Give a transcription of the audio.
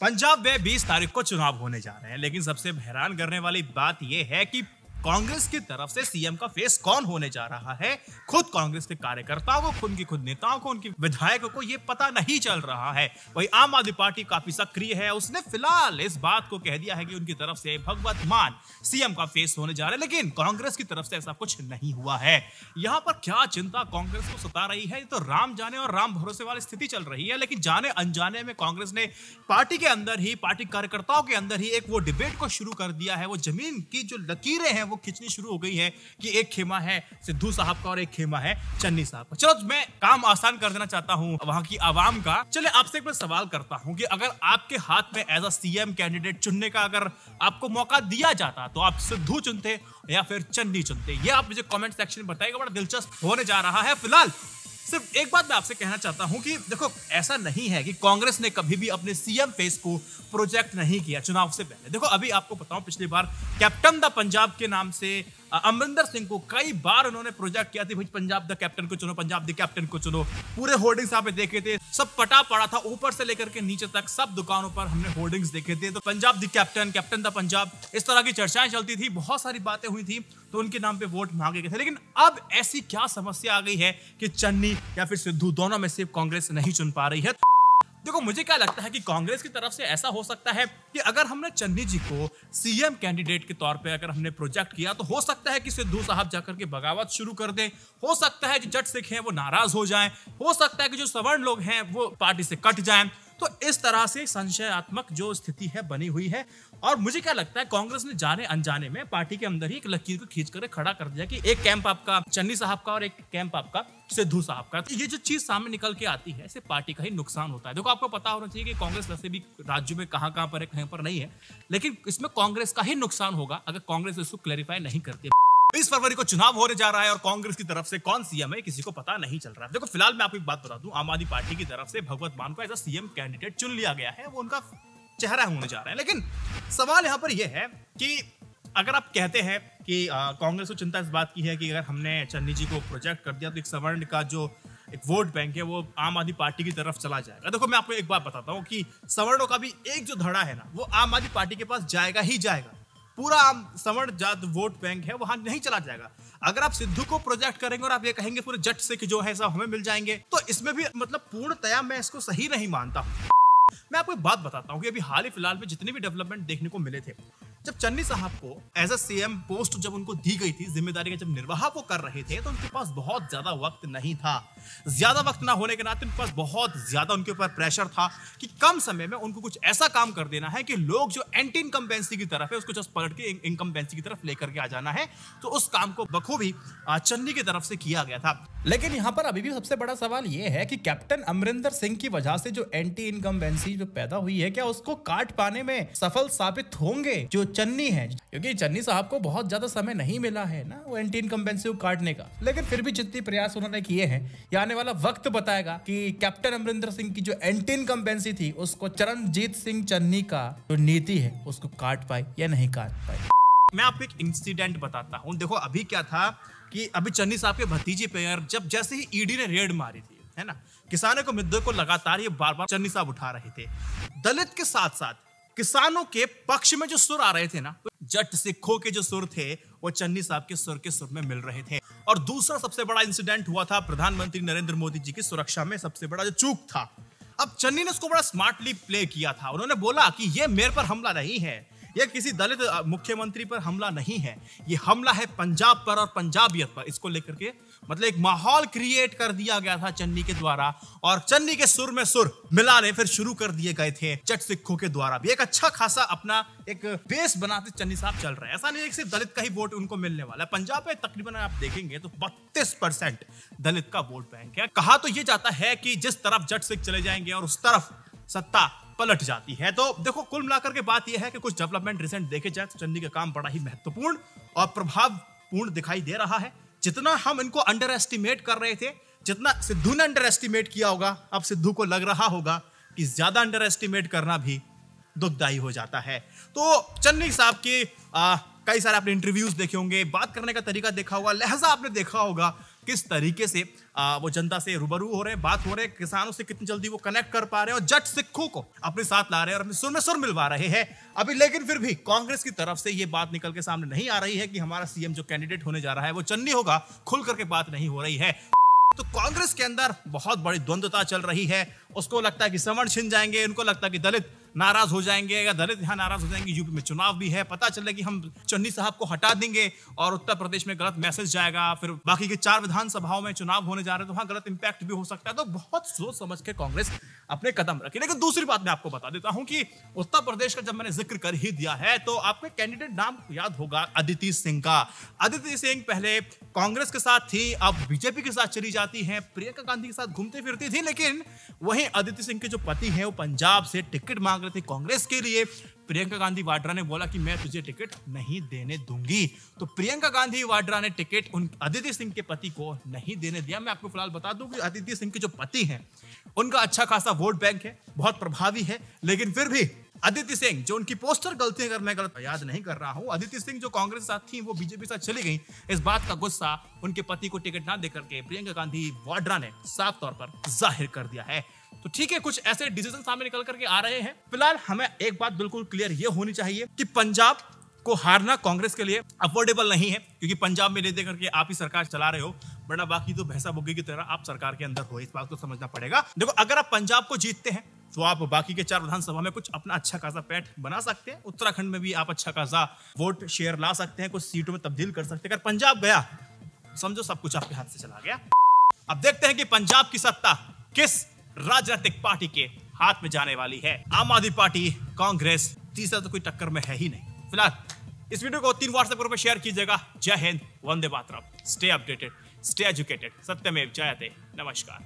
पंजाब में 20 तारीख को चुनाव होने जा रहे हैं, लेकिन सबसे हैरान करने वाली बात यह है कि कांग्रेस की तरफ से सीएम का फेस कौन होने जा रहा है। खुद कांग्रेस के कार्यकर्ताओं को, खुद नेताओं को, उनके विधायकों को यह पता नहीं चल रहा है। वही आम आदमी पार्टी काफी सक्रिय है, उसने फिलहाल इस बात को कह दिया है कि उनकी तरफ से भगवत मान सीएम का फेस होने जा रहा है, लेकिन कांग्रेस की तरफ से ऐसा कुछ नहीं हुआ है। यहाँ पर क्या चिंता कांग्रेस को सता रही है, तो राम जाने और राम भरोसे वाली स्थिति चल रही है। लेकिन जाने अनजाने में कांग्रेस ने पार्टी के अंदर ही, पार्टी कार्यकर्ताओं के अंदर ही एक वो डिबेट को शुरू कर दिया है। वो जमीन की जो लकीरें हैं वो खींचनी शुरू हो गई है कि एक खेमा है सिद्धू साहब का और एक खेमा है चन्नी साहब का। चलो मैं काम आसान कर देना चाहता हूं वहां की आवाम का। चले आपसे एक बार सवाल करता हूं कि अगर आपके हाथ में एज अ सीएम कैंडिडेट चुनने का अगर आपको मौका दिया जाता तो आप सिद्धू चुनते या फिर चन्नी चुनते? ये आप मुझे कमेंट सेक्शन में बताइएगा, बड़ा दिलचस्प होने जा रहा है। फिलहाल सिर्फ एक बात मैं आपसे कहना चाहता हूं कि देखो, ऐसा नहीं है कि कांग्रेस ने कभी भी अपने सीएम फेस को प्रोजेक्ट नहीं किया चुनाव से पहले। देखो, अभी आपको बताऊं, पिछली बार कैप्टन द पंजाब के नाम से अमरिंदर सिंह को कई बार उन्होंने प्रोजेक्ट किया था, भाई पंजाब द कैप्टन को चुनो, पंजाब द कैप्टन को चुनो। पूरे होर्डिंग्स यहाँ पे देखे थे, सब पटा पड़ा था, ऊपर से लेकर के नीचे तक सब दुकानों पर हमने होर्डिंग्स देखे थे। तो Punjab the captain, captain the Punjab, इस तरह की चर्चाएं चलती थी, बहुत सारी बातें हुई थी, तो उनके नाम पे वोट मांगे गए थे। लेकिन अब ऐसी क्या समस्या आ गई है कि चन्नी या फिर सिद्धू दोनों में से कांग्रेस नहीं चुन पा रही है? देखो, मुझे क्या लगता है कि कांग्रेस की तरफ से ऐसा हो सकता है कि अगर हमने चन्नी जी को सीएम कैंडिडेट के तौर पे अगर हमने प्रोजेक्ट किया तो हो सकता है कि सिद्धू साहब जाकर के बगावत शुरू कर दें। हो सकता है जो जट सिख हैं वो नाराज हो जाएं, हो सकता है कि जो सवर्ण लोग हैं वो पार्टी से कट जाएं। तो इस तरह से संशयात्मक जो स्थिति है बनी हुई है, और मुझे क्या लगता है कांग्रेस ने जाने अनजाने में पार्टी के अंदर ही एक लकीर को खींच कर खड़ा कर दिया कि एक कैंप आपका चन्नी साहब का और एक कैंप आपका सिद्धू साहब का। तो ये जो चीज सामने निकल के आती है, इससे पार्टी का ही नुकसान होता है। देखो, आपको पता होना चाहिए कि कांग्रेस वैसे भी राज्यों में कहां पर है, कहीं पर नहीं है, लेकिन इसमें कांग्रेस का ही नुकसान होगा अगर कांग्रेस इसको क्लैरिफाई नहीं करती। 20 फरवरी को चुनाव होने जा रहा है और कांग्रेस की तरफ से कौन सीएम है किसी को पता नहीं चल रहा है। देखो, फिलहाल मैं आपको एक बात बता दूं, आम आदमी पार्टी की तरफ से भगवत मान को एज अ सीएम कैंडिडेट चुन लिया गया है, वो उनका चेहरा होने जा रहा है। लेकिन सवाल यहां पर यह है कि अगर आप कहते हैं कि कांग्रेस को चिंता इस बात की है कि अगर हमने चन्नी जी को प्रोजेक्ट कर दिया तो एक सवर्ण का जो एक वोट बैंक है वो आम आदमी पार्टी की तरफ चला जाएगा। देखो, मैं आपको एक बात बताता हूं कि सवर्णों का भी एक जो धड़ा है ना, वो आम आदमी पार्टी के पास जाएगा ही जाएगा। पूरा सवर्ण जात वोट बैंक है वहां नहीं चला जाएगा। अगर आप सिद्धू को प्रोजेक्ट करेंगे और आप ये कहेंगे पूरे जट सिख जो है सब हमें मिल जाएंगे, तो इसमें भी मतलब पूर्णतया मैं इसको सही नहीं मानता हूं। मैं आपको एक बात बताता हूं कि अभी हाल ही फिलहाल में जितने भी डेवलपमेंट देखने को मिले थे, जब चन्नी साहब को एज अ सीएम पोस्ट जब उनको दी गई थी, जिम्मेदारी का जब निर्वाह वो कर रहे थे, तो उनके पास बहुत ज्यादा वक्त नहीं था। ज्यादा वक्त ना होने के नाते उनके पास बहुत ज्यादा उनके ऊपर प्रेशर था कि कम समय में उनको कुछ ऐसा काम कर देना है कि लोग जो एंटी इनकम्बेंसी की तरफ है उसको जस्ट पलट के इनकम्बेंसी की तरफ लेकर के आ जाना है। तो उस काम को बखूबी चन्नी की तरफ से किया गया था। लेकिन यहाँ पर अभी भी सबसे बड़ा सवाल ये है कि कैप्टन अमरिंदर सिंह की वजह से जो एंटी इनकम्बेंसी जो पैदा हुई है, क्या उसको काट पाने में सफल साबित होंगे जो चन्नी है? क्योंकि चन्नी साहब को बहुत ज्यादा समय नहीं मिला है ना वो एंटी इनकम्बेंसी को काटने का, लेकिन फिर भी जितनी प्रयास उन्होंने किए हैं, ये आने वाला वक्त बताएगा कि कैप्टन अमरिंदर सिंह की जो एंटी इनकम्बेंसी थी उसको चरणजीत सिंह चन्नी का जो नीति है उसको काट पाई या नहीं काट पाई। मैं आपको एक इंसिडेंट बताता हूं। देखो, अभी क्या था कि अभी चन्नी साहब के भतीजे पे जब जैसे ही ईडी ने रेड मारी थी, है ना, किसानों के मुद्दे को लगातार ये बार बार चन्नी साहब उठा रहे थे। दलित के साथ साथ किसानों के पक्ष में जो सुर आ रहे थे ना, जट सिखों के जो सुर थे वो चन्नी साहब के सुर में मिल रहे थे। और दूसरा सबसे बड़ा इंसिडेंट हुआ था प्रधानमंत्री नरेंद्र मोदी जी की सुरक्षा में सबसे बड़ा जो चूक था। अब चन्नी ने उसको बड़ा स्मार्टली प्ले किया था। उन्होंने बोला कि ये मेरे पर हमला नहीं है, यह किसी दलित मुख्यमंत्री पर हमला नहीं है, ये हमला है पंजाब पर और पंजाबियत पर। इसको लेकर के मतलब एक माहौल क्रिएट कर दिया गया था चन्नी के द्वारा, और चन्नी के सुर में सुर मिलाने फिर शुरू कर दिए गए थे जट सिखों के द्वारा भी। एक अच्छा खासा अपना एक बेस बनाते चन्नी साहब चल रहे हैं। ऐसा नहीं है कि सिर्फ दलित का ही वोट उनको मिलने वाला है। पंजाब में तकरीबन आप देखेंगे तो 32% दलित का वोट बैंक है। कहा तो ये जाता है कि जिस तरफ जट सिख चले जाएंगे और उस तरफ सत्ता पलट जाती है। तो देखो, कुल मिलाकर के बात यह है कि कुछ डेवलपमेंट रिसेंट देखे जाए तो चन्नी का काम बड़ा ही महत्वपूर्ण और प्रभावपूर्ण दिखाई दे रहा है। जितना हम इनको अंडर एस्टिमेट कर रहे थे, जितना सिद्धू ने अंडर एस्टिमेट किया होगा, अब सिद्धू को लग रहा होगा कि ज्यादा अंडर एस्टिमेट करना भी दुखदायी हो जाता है। तो चन्नी साहब की कई सारे आपने इंटरव्यूज देखे होंगे, बात करने का तरीका देखा होगा, लहजा आपने देखा होगा किस तरीके से वो जनता से रूबरू हो रहे हैं, बात हो रहे हैं, किसानों से कितनी जल्दी वो कनेक्ट कर पा रहे हैं और जट सिखों को अपने साथ ला रहे हैं और अपने सुर में सुर मिलवा रहे हैं अभी। लेकिन फिर भी कांग्रेस की तरफ से ये बात निकल के सामने नहीं आ रही है कि हमारा सीएम जो कैंडिडेट होने जा रहा है वो चन्नी होगा, खुल करके बात नहीं हो रही है। तो कांग्रेस के अंदर बहुत बड़ी द्वंद्वता चल रही है। उसको लगता है कि समण छिन जाएंगे, उनको लगता है कि दलित नाराज हो जाएंगे, या दलित यहाँ नाराज हो जाएंगे, यूपी में चुनाव भी है, पता चले कि हम चन्नी साहब को हटा देंगे और उत्तर प्रदेश में गलत मैसेज जाएगा, फिर बाकी के 4 विधानसभाओं में चुनाव होने जा रहे हैं तो वहां गलत इंपैक्ट भी हो सकता है। तो बहुत सोच समझ के कांग्रेस अपने कदम रखे। लेकिन दूसरी बात मैं आपको बता देता हूं कि उत्तर प्रदेश का जब मैंने जिक्र कर ही दिया है तो आपके कैंडिडेट नाम याद होगा अदिति सिंह का। अदिति सिंह पहले कांग्रेस के साथ थी, अब बीजेपी के साथ चली जाती है, प्रियंका गांधी के साथ घूमती फिरती थी। लेकिन वहीं अदिति सिंह के जो पति हैं वो पंजाब से टिकट मांग रहे थे कांग्रेस के लिए। प्रियंका गांधी वाड्रा ने बोला कि मैं तुझे टिकट नहीं देने दूंगी। तो प्रियंका गांधी वाड्रा ने टिकट उन अदिति सिंह के पति को नहीं देने दिया। मैं आपको फिलहाल बता दूं कि अदिति सिंह के जो पति हैं उनका अच्छा खासा वोट बैंक है, बहुत प्रभावी है। लेकिन फिर भी अदिति सिंह जो उनकी पोस्टर गलती, अगर मैं गलत याद नहीं कर रहा हूं, अदिति सिंह जो कांग्रेस के साथ थी वो बीजेपी के साथ चली गई। इस बात का गुस्सा उनके पति को टिकट ना देकर के प्रियंका गांधी वाड्रा ने साफ तौर पर जाहिर कर दिया है। तो ठीक है, कुछ ऐसे डिसीजन सामने निकल करके आ रहे हैं। फिलहाल हमें एक बात बिल्कुल क्लियर ये होनी चाहिए कि पंजाब को हारना कांग्रेस के लिए अफोर्डेबल नहीं है, क्योंकि पंजाब में ले दे करके आप ही सरकार चला रहे हो, वरना बाकी तो भैंसा बुग्गी की तरह आप सरकार के अंदर हो। इस बात को समझना पड़ेगा। देखो, अगर आप पंजाब को जीतते हैं तो आप बाकी के 4 विधानसभा में कुछ अपना अच्छा खासा पैठ बना सकते हैं। उत्तराखंड में भी आप अच्छा खासा वोट शेयर ला सकते हैं, कुछ सीटों में तब्दील कर सकते हैं। अगर पंजाब गया, समझो सब कुछ आपके हाथ से चला गया। अब देखते हैं कि पंजाब की सत्ता किस राजनीतिक पार्टी के हाथ में जाने वाली है। आम आदमी पार्टी, कांग्रेस, तीसरा तो कोई टक्कर में है ही नहीं। फिलहाल इस वीडियो को 3 व्हाट्सएप ग्रुप में शेयर कीजिएगा। जय Hind, Vande Mataram, stay updated, stay educated, सत्यमेव जयते, नमस्कार।